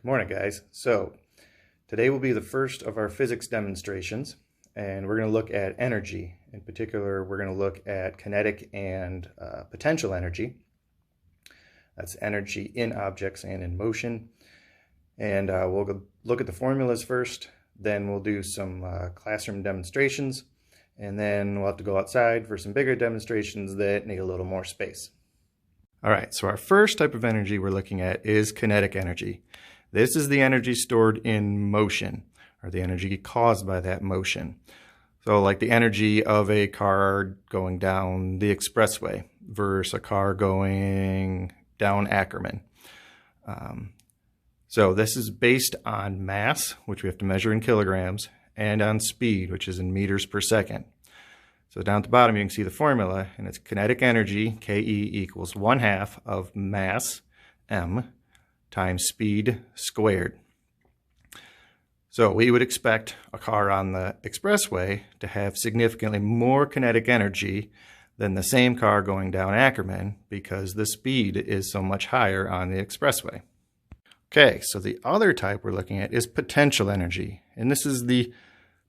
Morning, guys. So today will be the first of our physics demonstrations, and we're going to look at energy. In particular, we're going to look at kinetic and potential energy. That's energy in objects and in motion. And we'll go look at the formulas first, then we'll do some classroom demonstrations, and then we'll have to go outside for some bigger demonstrations that need a little more space. All right, so our first type of energy we're looking at is kinetic energy. This is the energy stored in motion, or the energy caused by that motion. So like the energy of a car going down the expressway versus a car going down Ackerman. So this is based on mass, which we have to measure in kilograms, and on speed, which is in meters per second. So down at the bottom you can see the formula, and it's kinetic energy, Ke, equals 1/2 of mass, m, times speed squared. So we would expect a car on the expressway to have significantly more kinetic energy than the same car going down Ackerman because the speed is so much higher on the expressway. Okay, so the other type we're looking at is potential energy, and this is the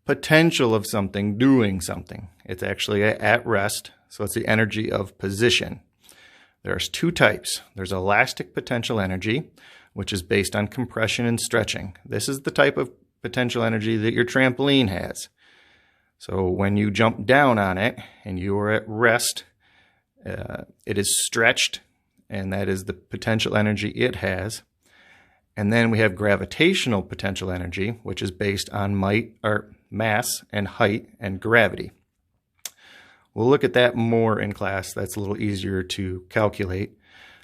potential of something doing something. It's actually at rest, so it's the energy of position. There's two types. There's elastic potential energy, which is based on compression and stretching. This is the type of potential energy that your trampoline has. So when you jump down on it and you are at rest, it is stretched, and that is the potential energy it has. And then we have gravitational potential energy, which is based on mass and height and gravity. We'll look at that more in class. That's a little easier to calculate.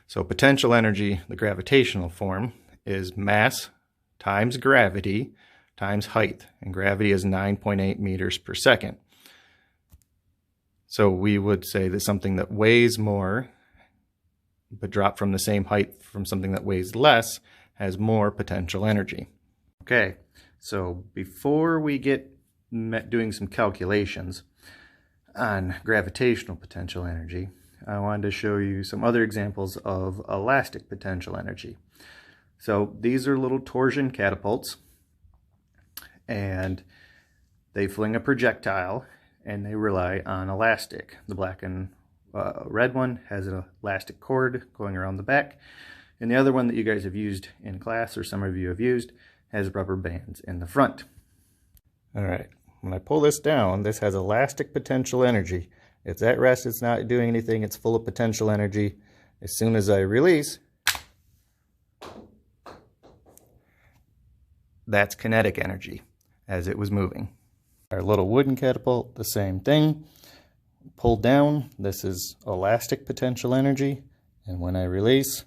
So potential energy, the gravitational form, is mass times gravity times height. And gravity is 9.8 meters per second. So we would say that something that weighs more, but dropped from the same height from something that weighs less, has more potential energy. Okay, so before we get doing some calculations on gravitational potential energy, I wanted to show you some other examples of elastic potential energy. So these are little torsion catapults, and they fling a projectile and they rely on elastic. The black and red one has an elastic cord going around the back, and the other one that you guys have used in class, or some of you have used, has rubber bands in the front. All right, when I pull this down, this has elastic potential energy. It's at rest, it's not doing anything, it's full of potential energy. As soon as I release, that's kinetic energy as it was moving. Our little wooden catapult, the same thing. Pull down, this is elastic potential energy, and when I release,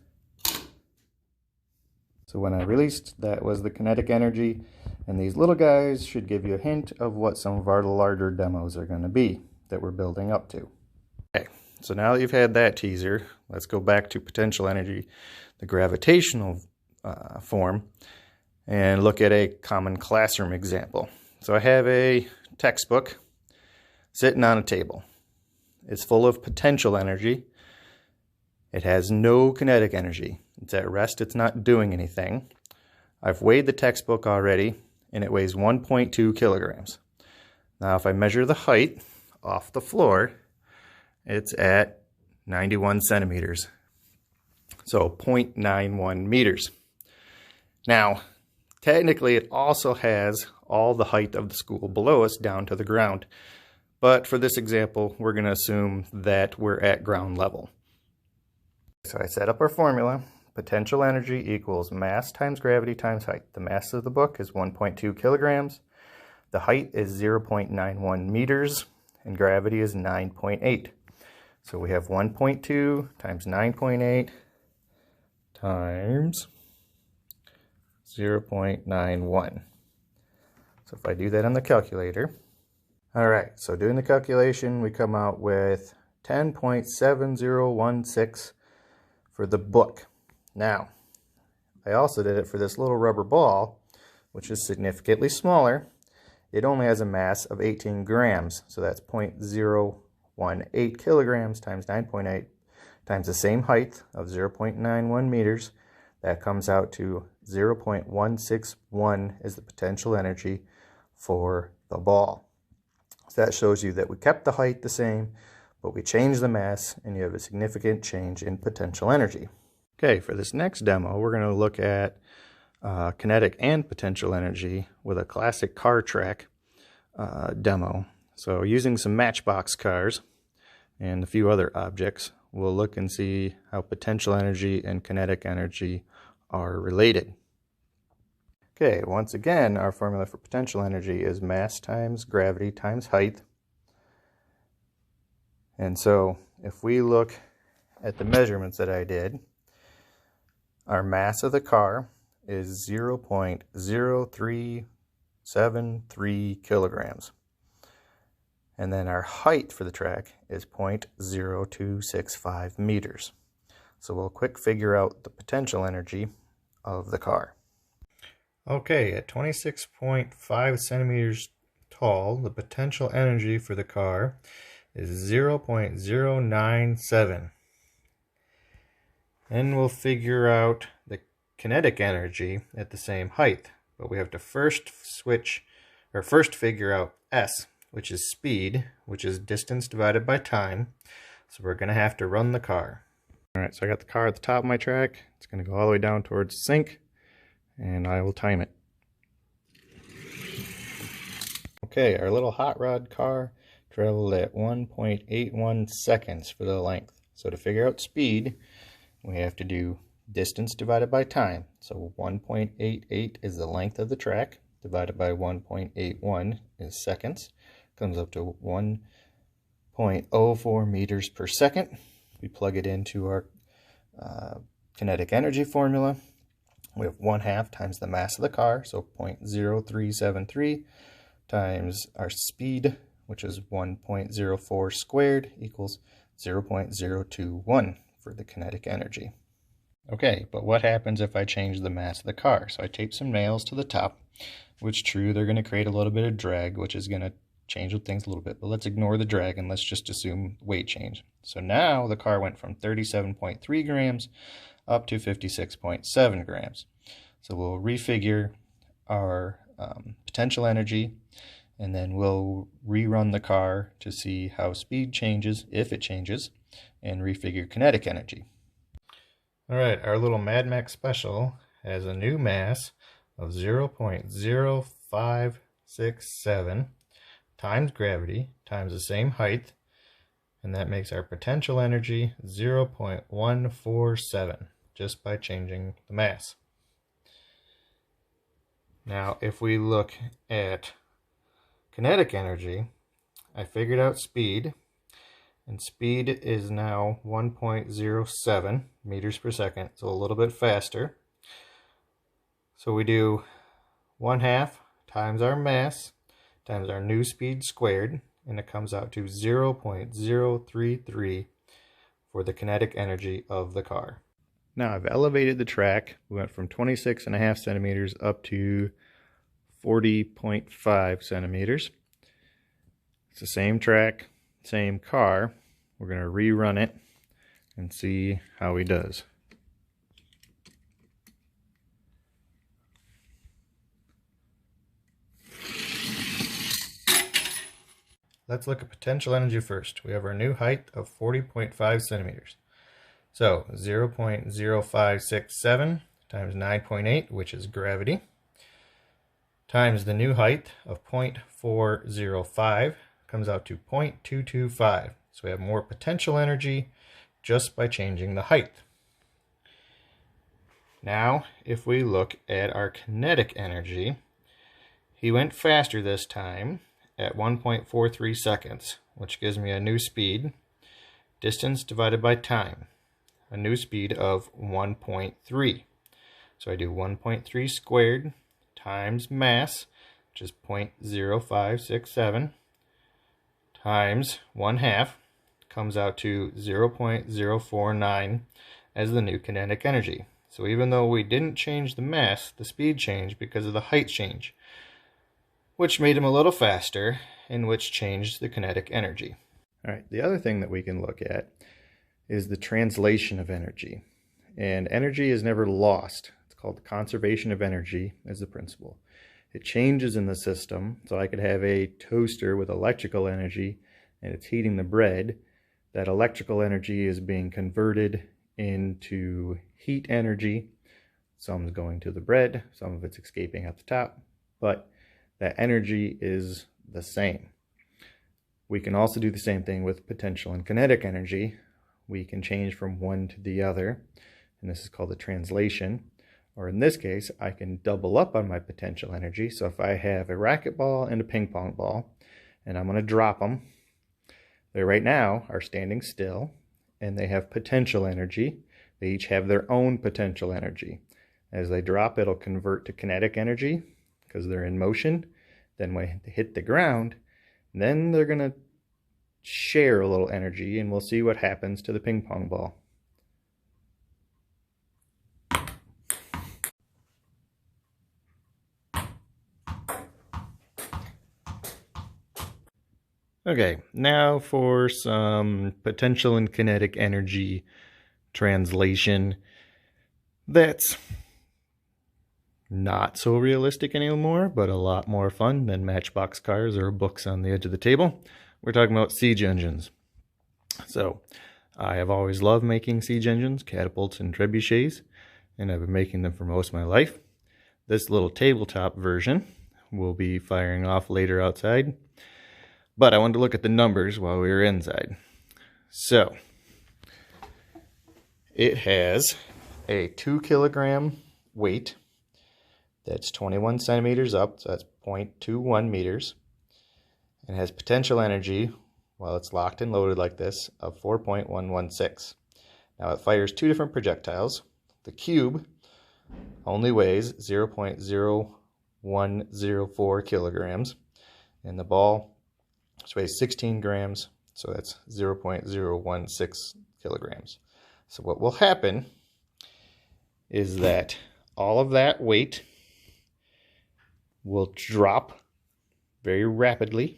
so when I released, that was the kinetic energy, and these little guys should give you a hint of what some of our larger demos are going to be that we're building up to. Okay, so now that you've had that teaser, let's go back to potential energy, the gravitational form, and look at a common classroom example. So I have a textbook sitting on a table. It's full of potential energy. It has no kinetic energy. It's at rest, it's not doing anything. I've weighed the textbook already, and it weighs 1.2 kilograms. Now if I measure the height off the floor, it's at 91 centimeters. So 0.91 meters. Now, technically it also has all the height of the school below us down to the ground. But for this example, we're going to assume that we're at ground level. So I set up our formula. Potential energy equals mass times gravity times height. The mass of the book is 1.2 kilograms. The height is 0.91 meters, and gravity is 9.8. So we have 1.2 times 9.8 times 0.91. So if I do that on the calculator, all right, so doing the calculation, we come out with 10.7016 for the book. Now, I also did it for this little rubber ball, which is significantly smaller. It only has a mass of 18 grams, so that's 0.018 kilograms times 9.8 times the same height of 0.91 meters. That comes out to 0.161 is the potential energy for the ball. So that shows you that we kept the height the same, but we changed the mass, and you have a significant change in potential energy. Okay, for this next demo, we're going to look at kinetic and potential energy with a classic car track demo. So using some matchbox cars and a few other objects, we'll look and see how potential energy and kinetic energy are related. Okay, once again, our formula for potential energy is mass times gravity times height. And so if we look at the measurements that I did, our mass of the car is 0.0373 kilograms. And then our height for the track is 0.0265 meters. So we'll quick figure out the potential energy of the car. Okay, at 26.5 centimeters tall, the potential energy for the car is 0.097. Then we'll figure out the kinetic energy at the same height, but we have to first figure out S, which is speed, which is distance divided by time. So we're going to have to run the car. Alright, so I got the car at the top of my track. It's going to go all the way down towards the sink, and I will time it. Okay, our little hot rod car traveled at 1.81 seconds for the length. So to figure out speed, we have to do distance divided by time. So 1.88 is the length of the track, divided by 1.81 is seconds. Comes up to 1.04 meters per second. We plug it into our kinetic energy formula. We have 1/2 times the mass of the car, so 0.0373, times our speed, which is 1.04 squared, equals 0.021 for the kinetic energy. Okay, but what happens if I change the mass of the car? So I tape some nails to the top, which true, they're going to create a little bit of drag, which is going to change things a little bit, but let's ignore the drag and let's just assume weight change. So now the car went from 37.3 grams up to 56.7 grams. So we'll refigure our potential energy, and then we'll rerun the car to see how speed changes, if it changes, and refigure kinetic energy. Alright, our little Mad Max Special has a new mass of 0.0567 times gravity times the same height, and that makes our potential energy 0.147 just by changing the mass. Now if we look at kinetic energy, I figured out speed, and speed is now 1.07 meters per second, so a little bit faster. So we do 1/2 times our mass times our new speed squared, and it comes out to 0.033 for the kinetic energy of the car. Now I've elevated the track. We went from 26.5 centimeters up to 40.5 centimeters. It's the same track, same car. We're going to rerun it and see how he does. Let's look at potential energy first. We have our new height of 40.5 centimeters. So 0.0567 times 9.8, which is gravity, times the new height of 0.405 comes out to 0.225. So we have more potential energy just by changing the height. Now, if we look at our kinetic energy, he went faster this time at 1.43 seconds, which gives me a new speed, distance divided by time, a new speed of 1.3. So I do 1.3 squared times mass, which is 0.0567, times 1/2, comes out to 0.049 as the new kinetic energy. So even though we didn't change the mass, the speed changed because of the height change, which made him a little faster, and which changed the kinetic energy. All right, the other thing that we can look at is the translation of energy. And energy is never lost. It's called the conservation of energy as the principle. It changes in the system, so I could have a toaster with electrical energy and it's heating the bread. That electrical energy is being converted into heat energy. Some's going to the bread, some of it's escaping at the top, but that energy is the same. We can also do the same thing with potential and kinetic energy. We can change from one to the other, and this is called the translation. Or in this case, I can double up on my potential energy. So if I have a racquetball and a ping pong ball, and I'm going to drop them, they right now are standing still, and they have potential energy. They each have their own potential energy. As they drop, it'll convert to kinetic energy because they're in motion. Then when they hit the ground, then they're going to share a little energy, and we'll see what happens to the ping pong ball. Okay, now for some potential and kinetic energy translation that's not so realistic anymore, but a lot more fun than matchbox cars or books on the edge of the table. We're talking about siege engines. So, I have always loved making siege engines, catapults, and trebuchets, and I've been making them for most of my life. This little tabletop version will be firing off later outside. But I wanted to look at the numbers while we were inside. So, it has a 2 kilogram weight that's 21 centimeters up, so that's 0.21 meters. It has potential energy, while it's locked and loaded like this, of 4.116. Now it fires 2 different projectiles. The cube only weighs 0.0104 kilograms, and the ball weighs 16 grams, so that's 0.016 kilograms. So what will happen is that all of that weight will drop very rapidly,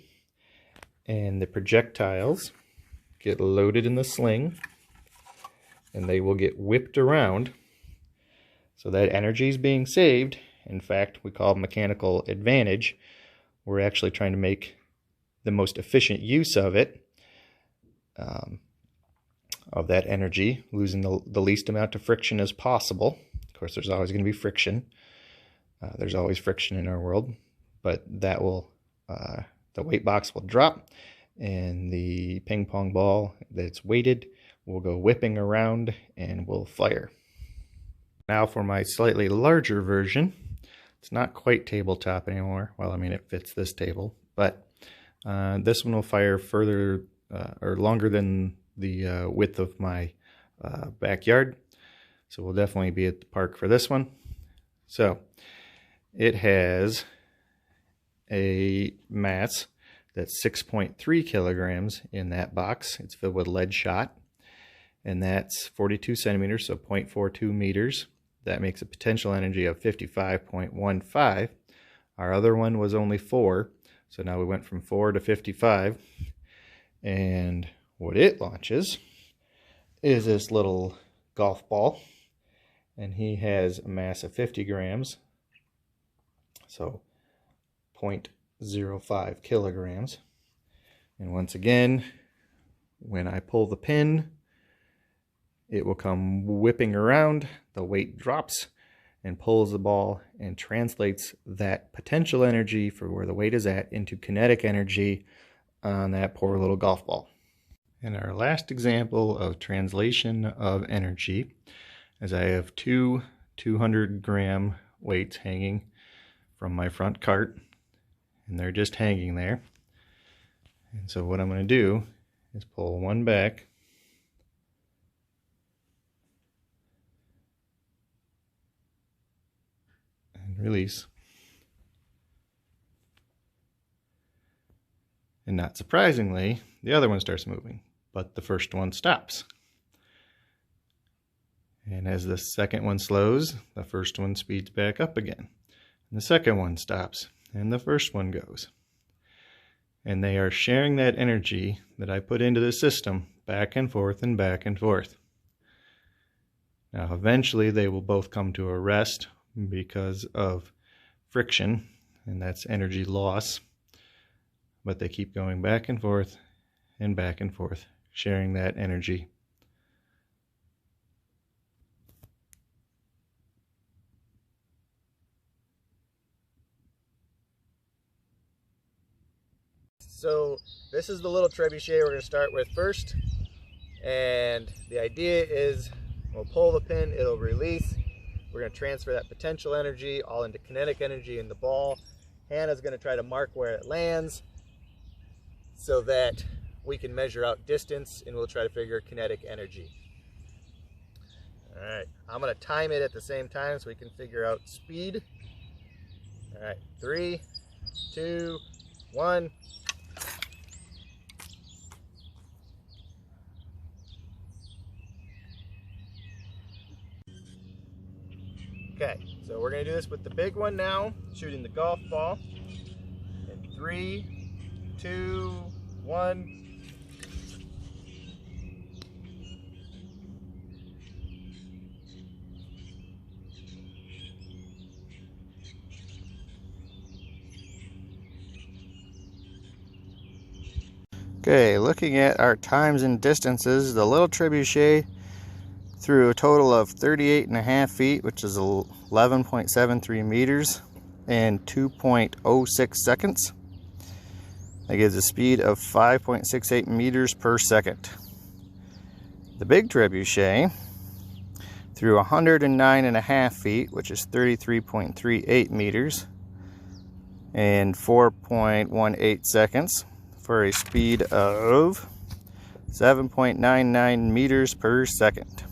and the projectiles get loaded in the sling, and they will get whipped around. So that energy is being saved. In fact, we call it mechanical advantage. We're actually trying to make the most efficient use of it, of that energy, losing the least amount of friction as possible. Of course, there's always going to be friction. There's always friction in our world, but that will, the weight box will drop, and the ping pong ball that's weighted will go whipping around and will fire. Now for my slightly larger version. It's not quite tabletop anymore. Well, I mean, it fits this table, but this one will fire further or longer than the width of my backyard. So we'll definitely be at the park for this one. So it has a mass that's 6.3 kilograms in that box. It's filled with lead shot, and that's 42 centimeters, so 0.42 meters. That makes a potential energy of 55.15. Our other one was only 4. So now we went from 4 to 55, and what it launches is this little golf ball, and he has a mass of 50 grams, so 0.05 kilograms. And once again, when I pull the pin, it will come whipping around, the weight drops, and pulls the ball and translates that potential energy for where the weight is at into kinetic energy on that poor little golf ball. And our last example of translation of energy is I have 2 200-gram weights hanging from my front cart, and they're just hanging there. And so what I'm going to do is pull one back, release, and not surprisingly, the other one starts moving, but the first one stops. And as the second one slows, the first one speeds back up again. And the second one stops, and the first one goes. And they are sharing that energy that I put into the system back and forth and back and forth. Now eventually they will both come to a rest because of friction, and that's energy loss. But they keep going back and forth, sharing that energy. So this is the little trebuchet we're going to start with first. And the idea is we'll pull the pin, it'll release. We're going to transfer that potential energy all into kinetic energy in the ball. Hannah's going to try to mark where it lands so that we can measure out distance, and we'll try to figure kinetic energy. All right, I'm going to time it at the same time so we can figure out speed. All right, 3, 2, 1. Okay, so we're going to do this with the big one now, shooting the golf ball. In 3, 2, 1. Okay, looking at our times and distances, the little trebuchet threw a total of 38.5 feet, which is 11.73 meters, in 2.06 seconds. That gives a speed of 5.68 meters per second. The big trebuchet threw 109.5 feet, which is 33.38 meters, in 4.18 seconds, for a speed of 7.99 meters per second.